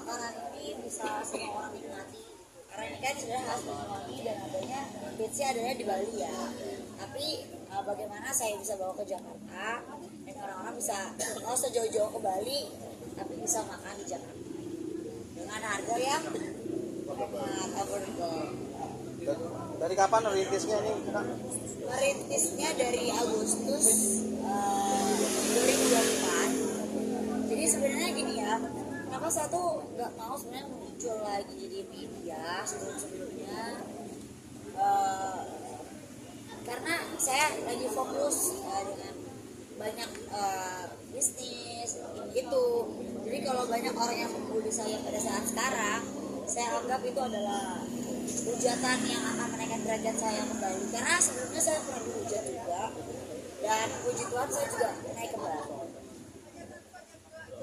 makanan ini bisa semua orang nikmati karena ini kan sudah khas Banyuwangi dan adanya hitsnya adanya di Bali ya. Tapi bagaimana saya bisa bawa ke Jakarta dan orang-orang bisa nggak usah jauh-jauh ke Bali tapi bisa makan di Jakarta dengan harga yang hemat, affordable. Dari kapan rintisnya ini, Kak? Merintisnya dari Agustus 2024. Jadi sebenarnya gini ya, kenapa saya tuh nggak mau sebenarnya muncul lagi di media sebelum-sebelumnya, karena saya lagi fokus dengan banyak bisnis gitu. Jadi kalau banyak orang yang membuli saya pada saat sekarang, saya anggap itu adalah hujatan yang akan menaikkan derajat saya kembali. Karena sebelumnya saya pernah dihujat juga, dan puji Tuhan saya juga naik kembali.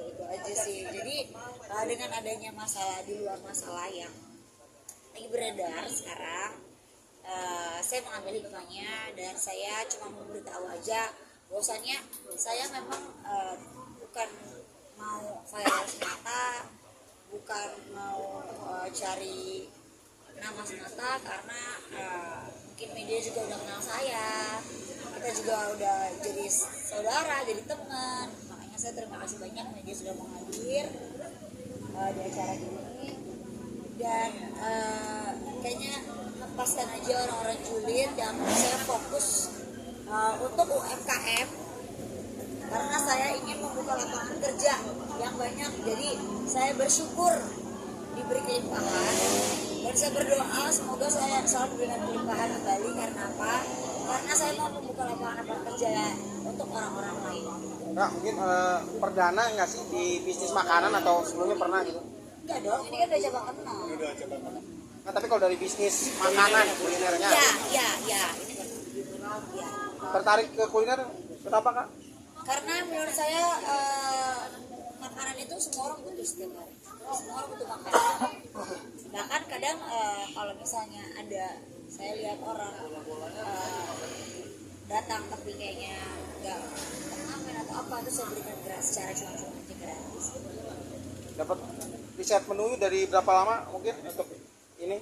Itu aja sih. Jadi dengan adanya masalah di luar masalah yang lagi beredar sekarang, saya mengambil hikmahnya dan saya cuma memberitahu aja bahwasannya saya memang bukan mau viral semata, bukan mau cari nama semata, karena mungkin media juga udah kenal saya, kita juga udah jadi saudara, jadi teman. Makanya saya terima kasih banyak media sudah mau hadir di acara ini. Dan kayaknya lepaskan aja orang-orang julid, yang saya fokus untuk UMKM karena saya ingin membuka lapangan kerja yang banyak. Jadi saya bersyukur diberi kelimpahan dan saya berdoa semoga saya selalu diberikan kelimpahan kembali. Karena apa? Karena saya mau membuka lapangan kerja untuk orang-orang lain. Kak, mungkin perdana nggak sih di bisnis makanan atau sebelumnya pernah gitu? Enggak dong, ini kan udah cabang kenal. Nah, tapi kalau dari bisnis makanan kulinernya, Ya, ini kan ya. tertarik ke kuliner, kenapa, Kak? Karena menurut saya makanan itu semua orang butuh setiap hari. Semua orang butuh makanan. Bahkan kadang kalau misalnya ada, saya lihat orang datang tapi kayaknya nggak pengamen atau apa, itu saya berikan gratis secara cuma-cuma aja, gratis. Dapat riset menunya dari berapa lama mungkin untuk ini?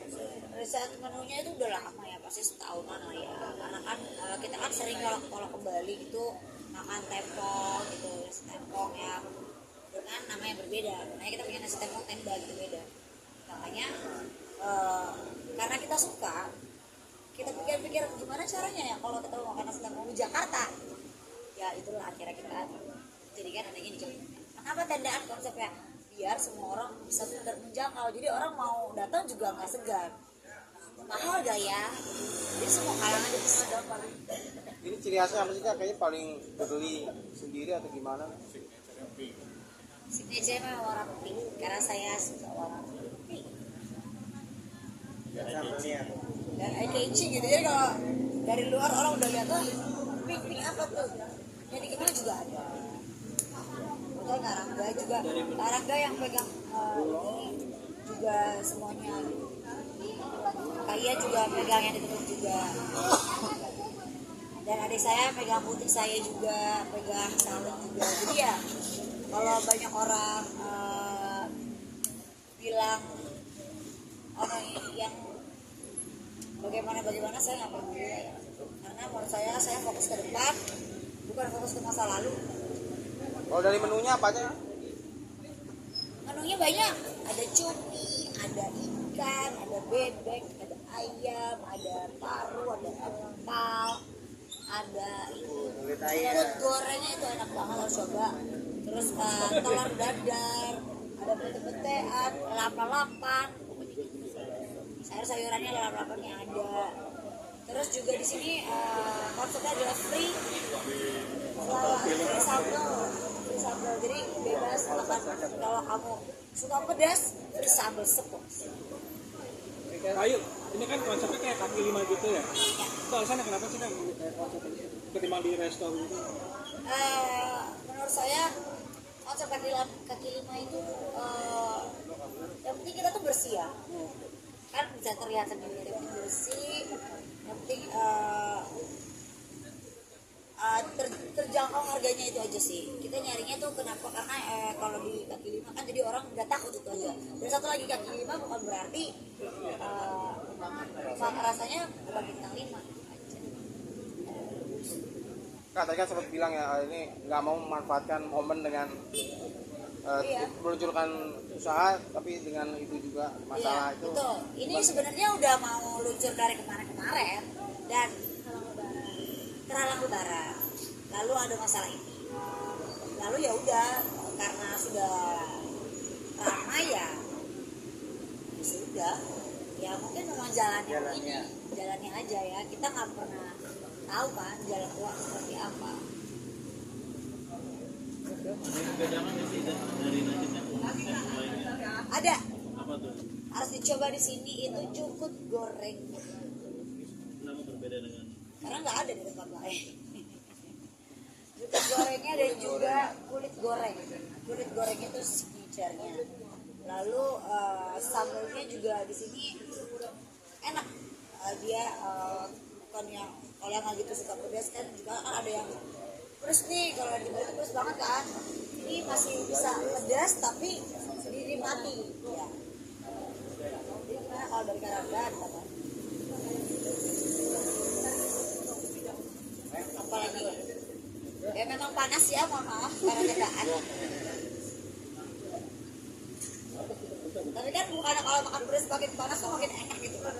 Riset menunya itu udah lama ya, pasti setahunan lah ya. Karena kan kita kan sering kalau ke Bali gitu makan tempong gitu, nasi tempong yang dengan nama yang berbeda. Makanya kita punya nasi tempong tenda gitu, beda. Makanya karena kita suka, kita pikir-pikir gimana caranya ya kalau kita mau makan nasi tempong di Jakarta. Ya itulah akhirnya kita jadikan adanya di Jakarta. Kenapa tendaan konsepnya? Biar semua orang bisa menjangkau, jadi orang mau datang juga nggak segan. Mahal gak ya? Jadi semua kalangan bisa dapat. Ini ciri khasnya apa sih, Kak? Kayaknya paling beli sendiri atau gimana? Signature memang warna pink karena saya suka warna pink. Dan eye catching gitu, jadi kalau dari luar orang udah lihat pink apa tuh? Jadi kita juga ada. Udah Karangga yang pegang ini juga semuanya. Kaya juga pegang yang ditutup juga. Dan adik saya pegang butik saya juga, pegang salon juga. Jadi ya kalau banyak orang bilang orang yang bagaimana saya nggak peduli ya. Karena menurut saya fokus ke depan, bukan fokus ke masa lalu. Kalau dari menunya apa aja? Menunya banyak, ada cumi, ada ikan, ada bebek, ada ayam, ada paru, ada empal, ada kulit gorengnya itu enak banget, harus coba. Terus telur dadar, ada pete-petean, lalapan, sayur-sayurannya lalapannya ada. Terus juga di sini konsepnya adalah free sambal, jadi bebas makan. Kalau kamu suka pedas, free sambal sepuluh. Ayo, ini kan konsepnya kayak kaki lima gitu ya? Ya. Itu alasannya kenapa sih kan kayak konsepnya ketimbang di restoran gitu? Menurut saya konsep kaki lima itu yang penting kita tuh bersih ya. Kan bisa terlihat sendiri, yang penting bersih, yang penting terjangkau harganya itu aja sih. Kita nyarinya tuh kenapa, karena kalau di kaki lima kan jadi orang nggak takut itu aja. Dan satu lagi, kaki lima bukan berarti rasanya bukan bintang lima. Kak, tadi kan sempat bilang ya ini nggak mau memanfaatkan momen dengan Iya. meluncurkan usaha, tapi dengan itu juga masalah Iya, itu. betul. Ini sebenarnya udah mau luncur dari kemarin-kemarin dan terhalang lebaran. Lalu ada masalah ini. Lalu ya udah, karena sudah ramai ya sudah. Ya mungkin memang jalannya aja ya. Kita nggak pernah tahu kan jalan keluar seperti apa. Ada. Apa tuh? Harus dicoba di sini, itu jukut goreng. Kenapa berbeda dengan Karena nggak ada di tempat lain. Jukut gorengnya dan juga kulit goreng. Kulit goreng itu signature-nya. Lalu sambelnya juga di sini enak. Dia bukan yang, kalau yang nggak gitu suka pedas kan juga kan ada yang terus nih, kalau di Bali itu pedas banget kan. Ini masih bisa pedas tapi dinikmati ya. Jadi gimana kalau dari Karagan kan? Apalagi ya memang panas ya, mohon maaf karena kendaan. Tapi kan bukan kalau makan beras makin panas tuh makin enak gitu kan.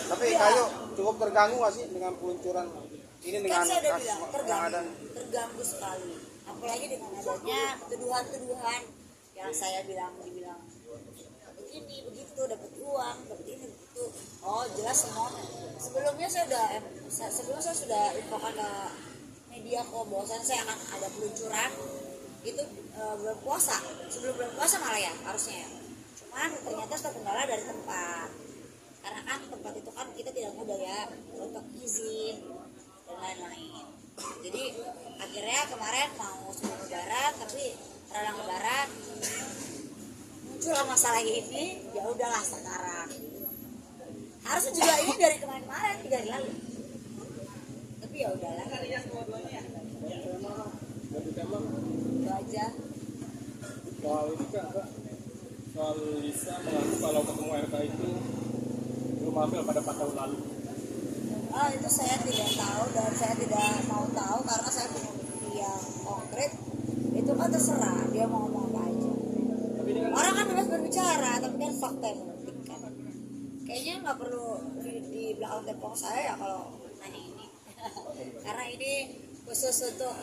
Tapi Iya. Kayu cukup terganggu nggak sih dengan peluncuran ini dengan Kan saya udah kasus bilang yang ada? terganggu sekali, apalagi dengan adanya tuduhan-tuduhan yang saya dibilang begini begitu, dapat uang, dapat ini begitu. Oh jelas semua. Sebelumnya saya sudah infokan ke media kok bahwasan saya akan ada peluncuran itu bulan puasa, sebelum bulan puasa malah ya harusnya ya. Cuman ternyata terkendala dari tempat, karena kan tempat itu kan kita tidak mudah ya untuk izin dan lain-lain. Jadi akhirnya kemarin mau sebelum lebaran, tapi terhalang lebaran muncullah masalah ini. Ya udahlah sekarang, harusnya juga ini dari kemarin 3 hari lalu, tapi ya udahlah itu aja. soal ini Kak? Soal Lisa mengaku kalau ketemu RK itu belum hamil pada 4 tahun lalu. Itu saya tidak tahu dan saya tidak mau tahu karena saya punya bukti yang konkret. Itu kan terserah dia mau ngomong apa aja. Tapi ini kan Orang kan bebas berbicara, tapi kan fakta yang membuktikan. Kayaknya nggak perlu di belakang tembok saya ya kalau nanya ini. Karena ini khusus untuk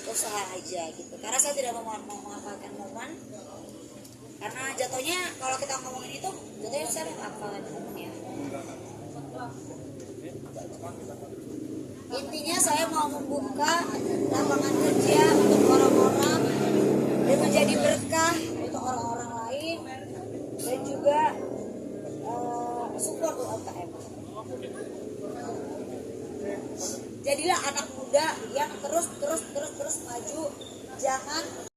usaha aja gitu. Karena saya tidak mau memanfaatkan momen. Karena jatuhnya kalau kita ngomongin itu, jatuhnya saya memanfaatkan momennya. Intinya saya mau membuka lapangan kerja untuk orang-orang dan menjadi berkah untuk orang-orang lain dan juga support UMKM. Jadilah anak muda yang terus maju, jangan